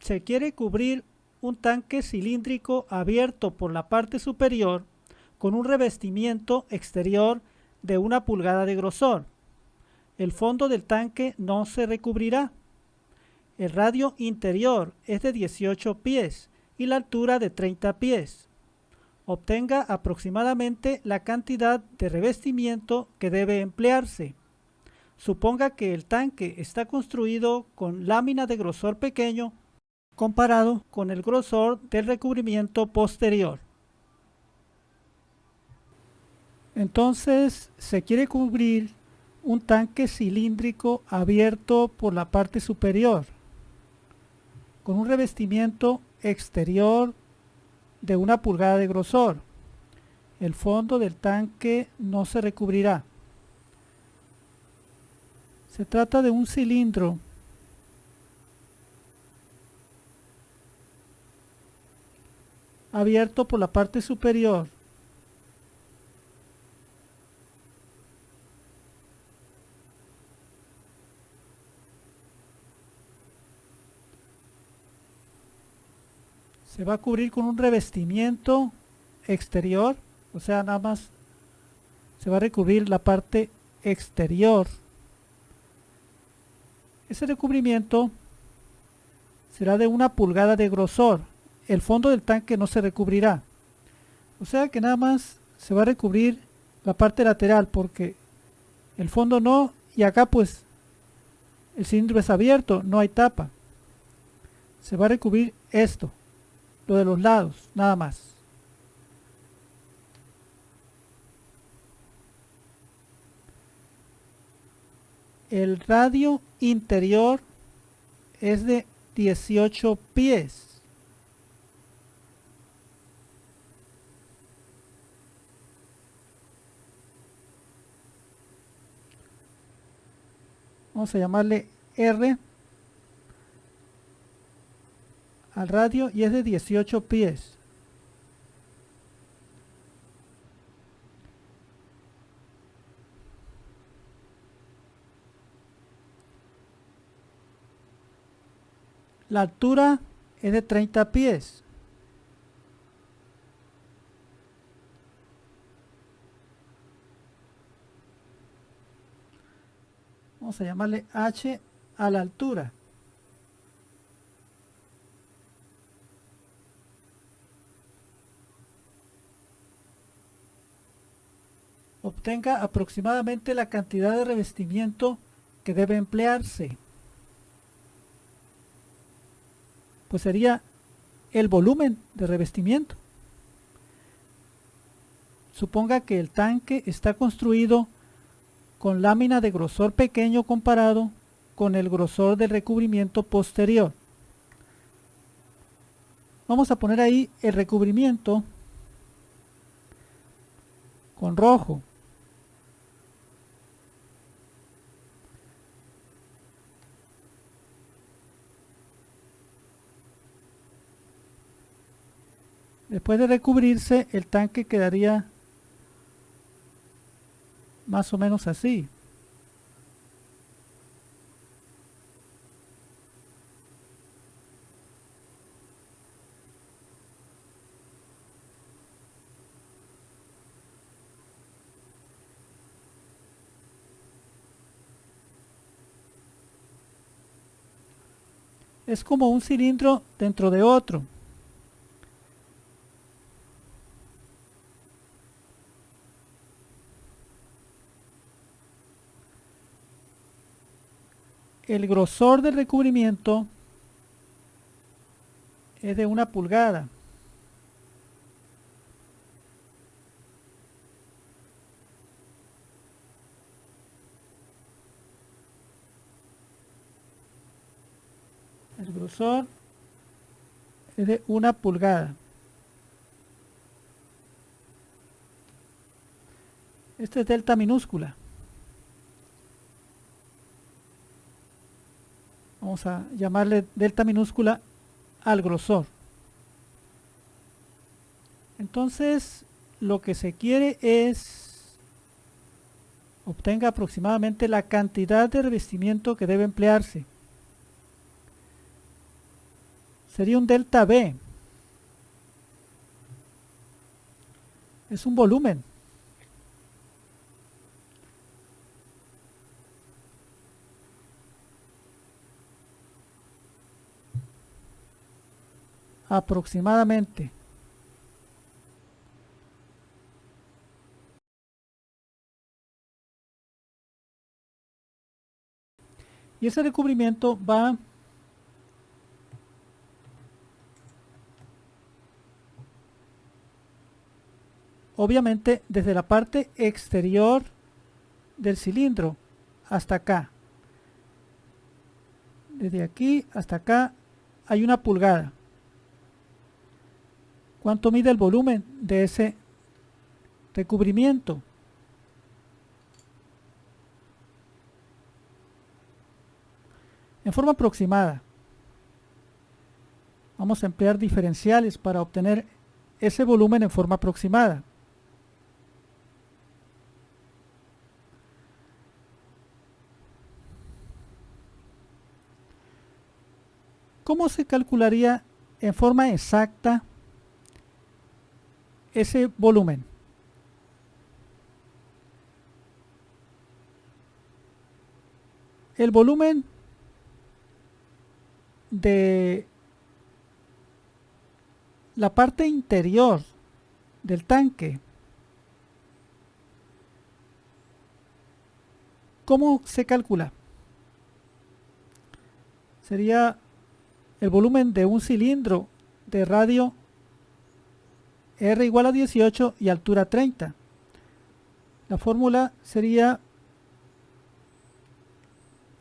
Se quiere cubrir un tanque cilíndrico abierto por la parte superior con un revestimiento exterior de 1 pulgada de grosor. El fondo del tanque no se recubrirá. El radio interior es de 18 pies y la altura de 30 pies. Obtenga aproximadamente la cantidad de revestimiento que debe emplearse. Suponga que el tanque está construido con lámina de grosor pequeño comparado con el grosor del recubrimiento posterior. Entonces se quiere cubrir un tanque cilíndrico abierto por la parte superior con un revestimiento exterior de 1 pulgada de grosor. El fondo del tanque no se recubrirá. Se trata de un cilindro abierto por la parte superior se va a cubrir con un revestimiento exterior, o sea, nada más se va a recubrir la parte exterior. Ese recubrimiento será de 1 pulgada de grosor. El fondo del tanque no se recubrirá, o sea que nada más se va a recubrir la parte lateral, porque el fondo no, y acá pues el cilindro es abierto, no hay tapa. Se va a recubrir esto, lo de los lados, nada más. El radio interior es de 18 pies. Vamos a llamarle R al radio y es de 18 pies. La altura es de 30 pies. Vamos a llamarle H a la altura. Obtenga aproximadamente la cantidad de revestimiento que debe emplearse. Pues sería el volumen de revestimiento. Suponga que el tanque está construido con lámina de grosor pequeño comparado con el grosor del recubrimiento posterior. Vamos a poner ahí el recubrimiento con rojo. Después de recubrirse, el tanque quedaría más o menos así. Es como un cilindro dentro de otro. El grosor del recubrimiento es de 1 pulgada. El grosor es de 1 pulgada. Este es delta minúscula. Vamos a llamarle delta minúscula al grosor. Entonces, lo que se quiere es obtenga aproximadamente la cantidad de revestimiento que debe emplearse. sería un delta V. Es un volumen. Aproximadamente. Y ese recubrimiento va obviamente desde la parte exterior del cilindro hasta acá. Desde aquí hasta acá hay 1 pulgada. ¿Cuánto mide el volumen de ese recubrimiento? En forma aproximada. Vamos a emplear diferenciales para obtener ese volumen en forma aproximada. ¿Cómo se calcularía en forma exacta ese volumen? El volumen de la parte interior del tanque, ¿cómo se calcula? Sería el volumen de un cilindro de radio R igual a 18 y altura 30. La fórmula sería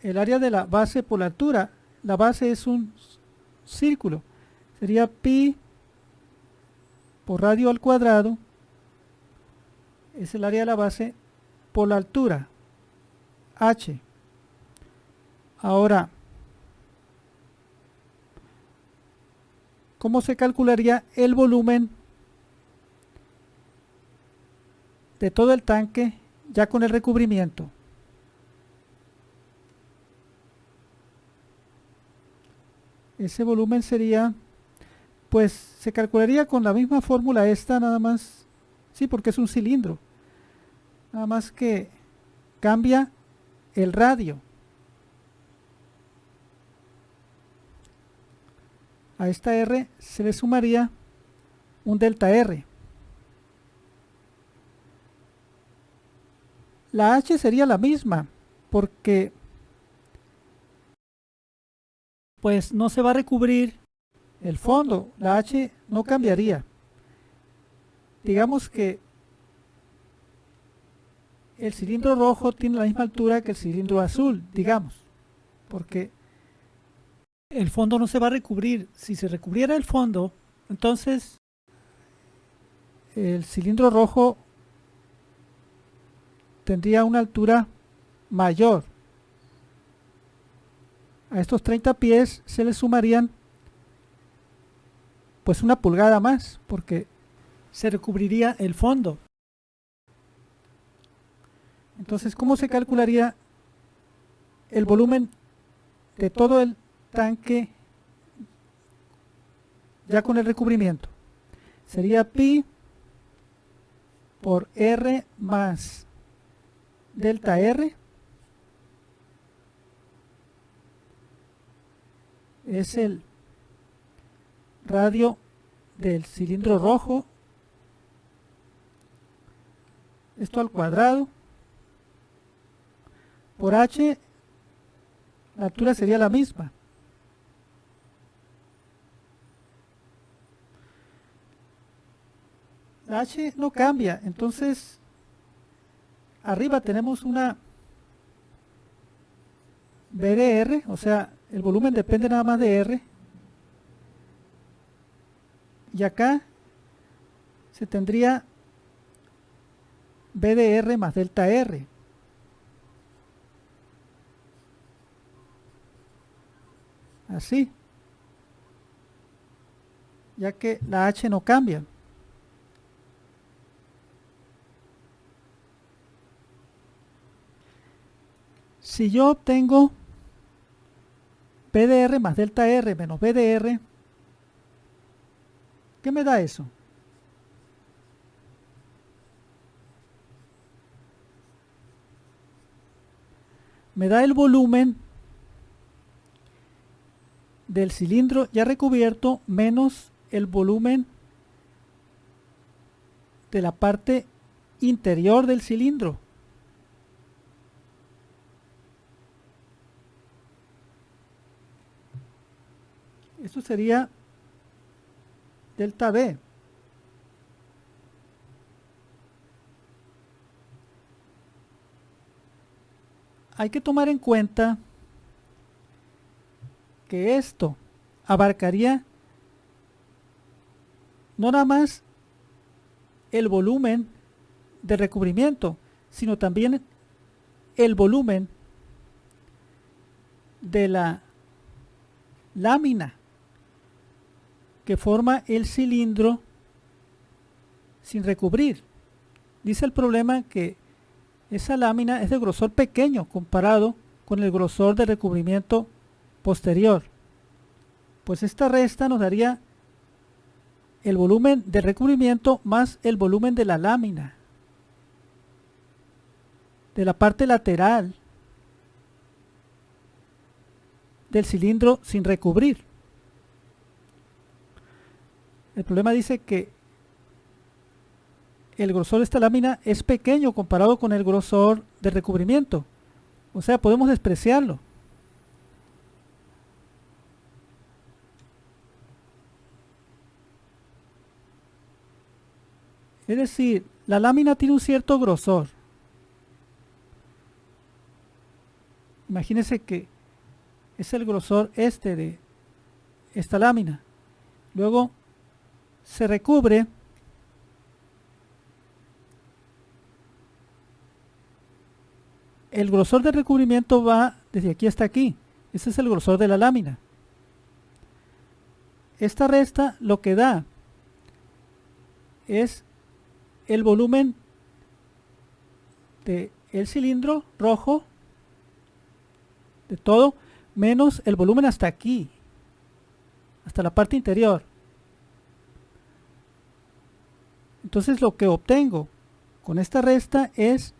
el área de la base por la altura. La base es un círculo. Sería pi por radio al cuadrado. Es el área de la base por la altura. H. Ahora, ¿cómo se calcularía el volumen de todo el tanque ya con el recubrimiento? Ese volumen sería, pues se calcularía con la misma fórmula esta, nada más, sí, porque es un cilindro, nada más que cambia el radio. A esta R se le sumaría un delta R. La H sería la misma, porque pues no se va a recubrir el fondo. La H no cambiaría. Digamos que el cilindro rojo tiene la misma altura que el cilindro azul, digamos, porque el fondo no se va a recubrir. Si se recubriera el fondo, entonces el cilindro rojo tendría una altura mayor. A estos 30 pies se le sumarían pues 1 pulgada más, porque se recubriría el fondo. Entonces, ¿cómo se calcularía el volumen de todo el tanque ya con el recubrimiento? Sería pi por R más delta R. Es el radio del cilindro rojo. Esto al cuadrado. Por H, la altura sería la misma. La H no cambia, entonces arriba tenemos una B de R, o sea, el volumen depende nada más de R. Y acá se tendría B de R más delta R. Así. Ya que la H no cambia. Si yo obtengo B de R más delta R menos B de R, ¿Qué me da eso? Me da el volumen del cilindro ya recubierto menos el volumen de la parte interior del cilindro. Esto sería delta V. Hay que tomar en cuenta que esto abarcaría no nada más el volumen de recubrimiento, sino también el volumen de la lámina que forma el cilindro sin recubrir. Dice el problema que esa lámina es de grosor pequeño comparado con el grosor de recubrimiento posterior. Pues esta resta nos daría el volumen de recubrimiento más el volumen de la lámina, de la parte lateral del cilindro sin recubrir. El problema dice que el grosor de esta lámina es pequeño comparado con el grosor de recubrimiento. O sea, podemos despreciarlo. Es decir, la lámina tiene un cierto grosor. Imagínense que es el grosor este de esta lámina. Luego se recubre el grosor de recubrimiento va desde aquí hasta aquí. Ese es el grosor de la lámina. Esta resta lo que da es el volumen del cilindro rojo, de todo, menos el volumen hasta aquí, hasta la parte interior. Entonces lo que obtengo con esta resta es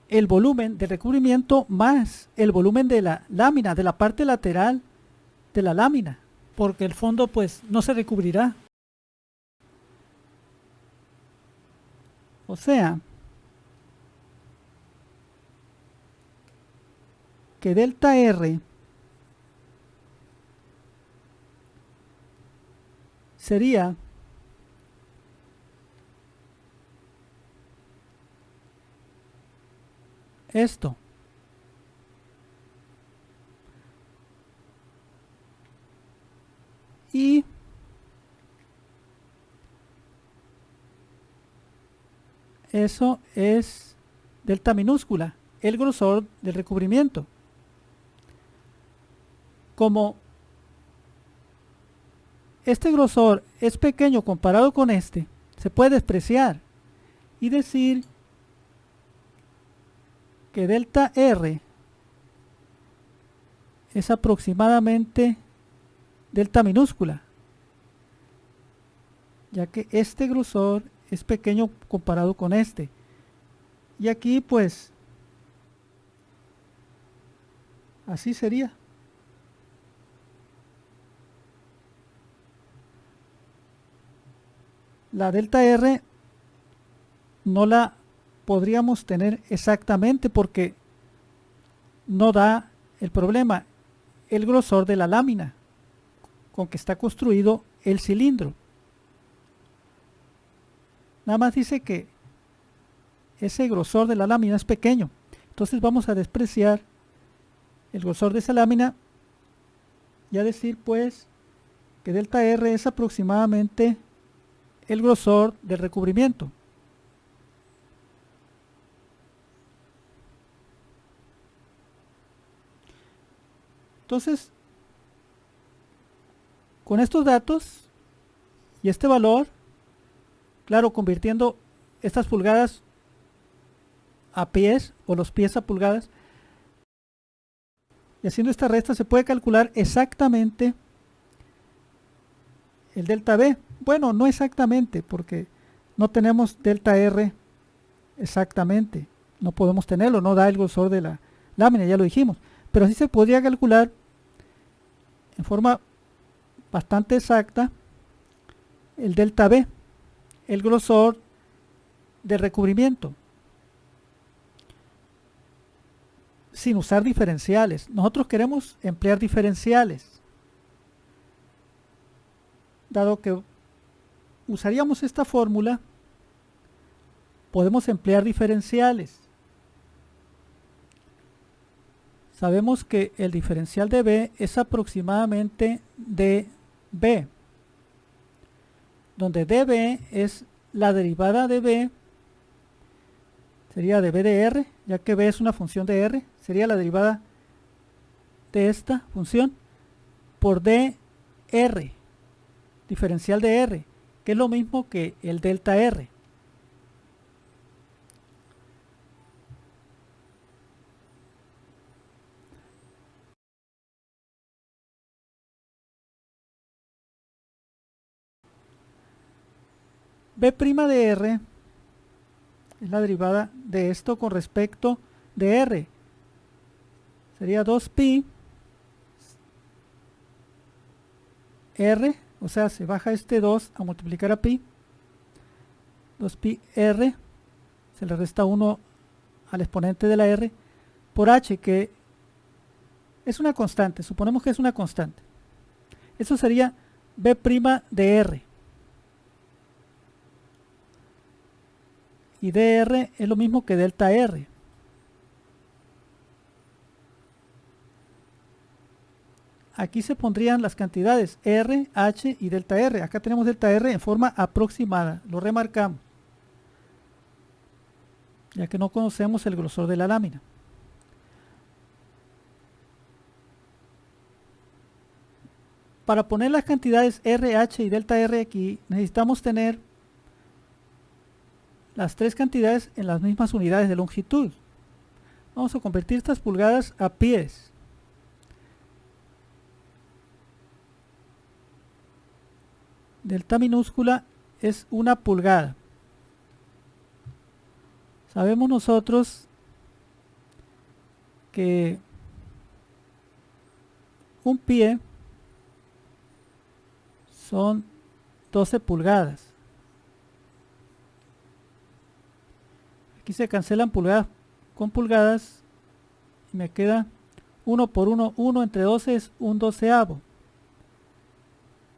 el volumen de recubrimiento más el volumen de la lámina, de la parte lateral de la lámina, porque el fondo pues no se recubrirá. O sea, que delta R sería esto. Y eso es delta minúscula, el grosor del recubrimiento. Como este grosor es pequeño comparado con este, se puede despreciar y decir que delta R es aproximadamente delta minúscula, ya que este grosor es pequeño comparado con este. Y aquí pues así sería. La delta R no la podríamos tener exactamente porque no da el problema, el grosor de la lámina con que está construido el cilindro. Nada más dice que ese grosor de la lámina es pequeño. Entonces vamos a despreciar el grosor de esa lámina y a decir pues que delta R es aproximadamente el grosor del recubrimiento. Entonces, con estos datos y este valor, claro, convirtiendo estas pulgadas a pies o los pies a pulgadas, y haciendo esta resta se puede calcular exactamente el delta V. Bueno, no exactamente, porque no tenemos delta R exactamente. No podemos tenerlo, no da el grosor de la lámina, ya lo dijimos. Pero sí se podría calcular en forma bastante exacta el delta B, el grosor de recubrimiento, sin usar diferenciales. Nosotros queremos emplear diferenciales. Dado que usaríamos esta fórmula, podemos emplear diferenciales. Sabemos que el diferencial de B es aproximadamente dB, donde dB es la derivada de B, sería dB de R, ya que B es una función de R, sería la derivada de esta función por dR, diferencial de R, que es lo mismo que el delta R. B' de R es la derivada de esto con respecto de R. Sería 2pi R, o sea, se baja este 2 a multiplicar a pi. 2pi R, se le resta 1 al exponente de la R, por H, que es una constante. Suponemos que es una constante. Eso sería B' de R. Y dr es lo mismo que delta R. Aquí se pondrían las cantidades R, H y delta R. Acá tenemos delta R en forma aproximada, lo remarcamos, ya que no conocemos el grosor de la lámina. Para poner las cantidades R, H y delta R aquí, necesitamos tener las tres cantidades en las mismas unidades de longitud. Vamos a convertir estas pulgadas a pies. Delta minúscula es 1 pulgada. Sabemos nosotros que un pie son 12 pulgadas. Aquí se cancelan pulgadas con pulgadas y me queda 1 por 1, 1 entre 12 es un doceavo.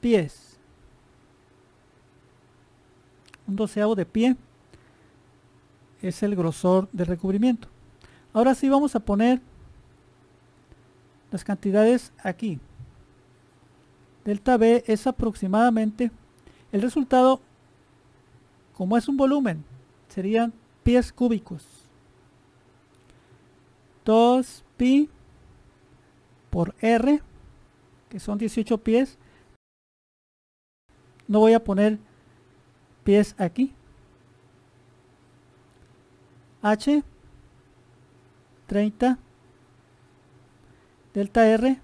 Pies. Un doceavo de pie es el grosor del recubrimiento. Ahora sí vamos a poner las cantidades aquí. Delta B es aproximadamente, el resultado, como es un volumen, serían pies cúbicos. 2pi por R, que son 18 pies. No voy a poner pies aquí. H, 30. Delta R,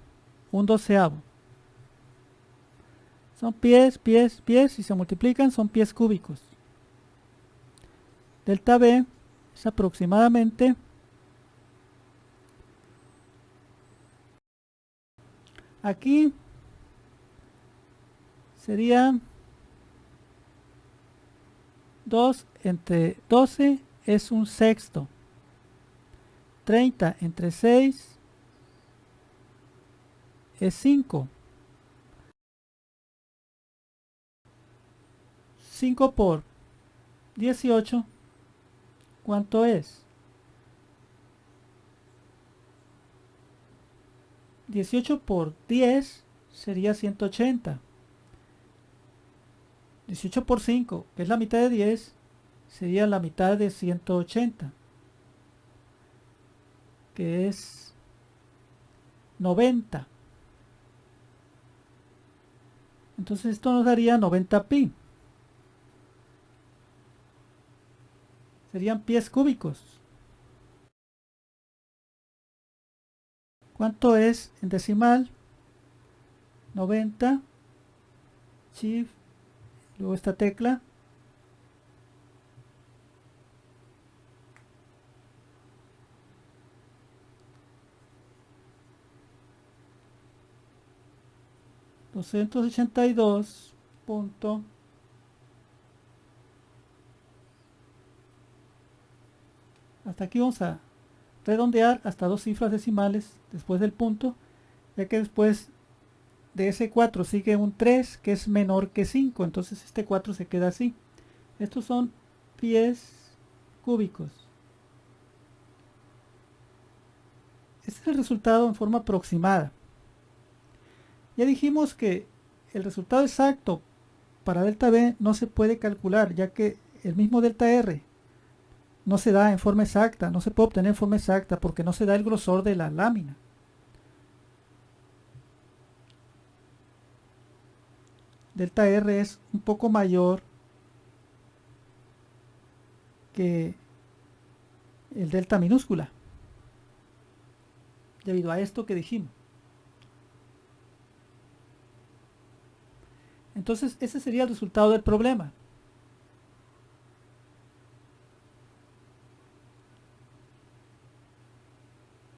un doceavo. Son pies, pies, pies, y se multiplican, son pies cúbicos. Delta B es aproximadamente aquí sería 2 entre 12 es un sexto. 30 entre 6 es 5. 5 por 18, ¿cuánto es? 18 por 10 sería 180. 18 por 5, que es la mitad de 10, sería la mitad de 180, que es 90. Entonces esto nos daría 90 pi. Serían pies cúbicos. ¿Cuánto es en decimal? 90 shift luego esta tecla, $282 punto, hasta aquí vamos a redondear hasta 2 cifras decimales después del punto, ya que después de ese 4 sigue un 3 que es menor que 5, entonces este 4 se queda así. Estos son pies cúbicos. Este es el resultado en forma aproximada. Ya dijimos que el resultado exacto para delta B no se puede calcular, ya que el mismo delta R no se da en forma exacta, no se puede obtener en forma exacta porque no se da el grosor de la lámina. Delta R es un poco mayor que el delta minúscula, debido a esto que dijimos. Entonces ese sería el resultado del problema.